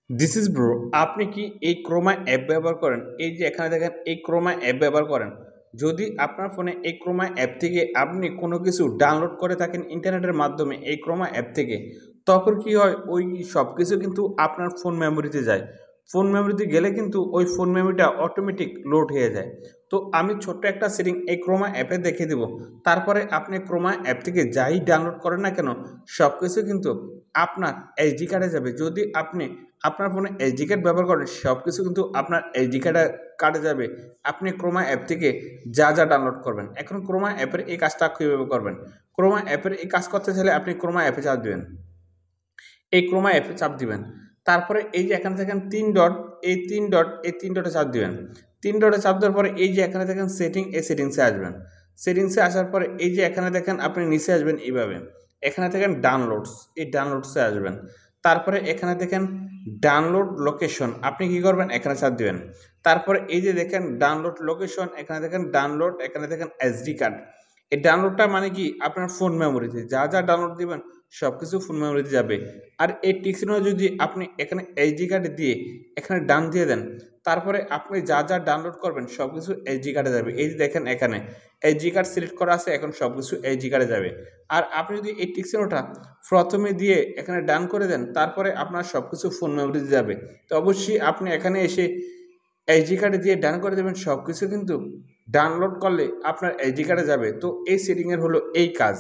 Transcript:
This is bro. আপনি কি এই ক্রোমা অ্যাপ ব্যবহার করেন? এই যে এখানে দেখেন এই ক্রোমা অ্যাপ ব্যবহার করেন। যদি আপনার ফোনে এই ক্রোমা অ্যাপ থেকে আপনি কোনো কিছু ডাউনলোড করে থাকেন ইন্টারনেটের মাধ্যমে এই ক্রোমা অ্যাপ থেকে, তখন কি হয় ওই সব কিছু কিন্তু আপনার ফোন মেমোরিতে যায়। ফোন মেমোরিতে গেলে কিন্তু ওই ফোন মেমোরিটা অটোমেটিক লোড হয়ে যায়। তো আমি ছোট্ট একটা সেটিং এই ক্রোমা অ্যাপে দেখিয়ে দেবো। তারপরে আপনি ক্রোমা অ্যাপ থেকে যাই ডাউনলোড করেন না কেন, সব কিছু কিন্তু আপনার এইচডি কার্ডে যাবে। যদি আপনি আপনার ফোনে এইচডি কার্ড ব্যবহার করেন, সব কিছু কিন্তু আপনার এইচডি কার্ডে যাবে। আপনি ক্রোমা অ্যাপ থেকে যা যা ডাউনলোড করবেন। এখন ক্রোমা অ্যাপের এই কাজটা কীভাবে করবেন? ক্রোমা অ্যাপের এই কাজ করতে চাইলে আপনি ক্রোমা অ্যাপে চাপ দিবেন। এই ক্রোমা অ্যাপে চাপ দিবেন। তারপরে এই যে এখানে দেখেন ৩ ডট, এই ৩ ডটে চাপ দিবেন। ৩ ডটে চাপ দেওয়ার পরে এই যে এখানে দেখেন সেটিং, এই সেটিংসে আসবেন। সেটিংসে আসার পরে এই যে এখানে দেখেন আপনি নিচে আসবেন এইভাবে। এখানে দেখেন ডাউনলোডস, এই ডাউনলোডসে আসবেন। তারপরে এখানে দেখেন ডাউনলোড লোকেশন, আপনি কি করবেন? এখানে চাপ দিবেন। তারপরে এই যে দেখেন ডাউনলোড লোকেশন, এখানে দেখেন ডাউনলোড, এখানে দেখেন এসডি কার্ড। এই ডাউনলোডটা মানে কি আপনার ফোন মেমোরিতে যা যা ডাউনলোড দিবেন সব কিছু ফোন মেমোরিতে যাবে। আর এই টিকচিহ্ন যদি আপনি এখানে এইচডি কার্ডে দিয়ে এখানে ডান দিয়ে দেন, তারপরে আপনি যা যা ডাউনলোড করবেন সব কিছু এইচডি কার্ডে যাবে। এই যে দেখেন এখানে এইচডি কার্ড সিলেক্ট করা আছে, এখন সব কিছু এইচডি কার্ডে যাবে। আর আপনি যদি এই টিকচিহ্নটা প্রথমে দিয়ে এখানে ডান করে দেন, তারপরে আপনার সব কিছু ফোন মেমোরিতে যাবে। তো অবশ্যই আপনি এখানে এসে এইচডি কার্ডে দিয়ে ডান করে দেবেন, সব কিছু কিন্তু ডাউনলোড করলে আপনার এইচডি কার্ডে যাবে। তো এই সেটিংয়ের হলো এই কাজ।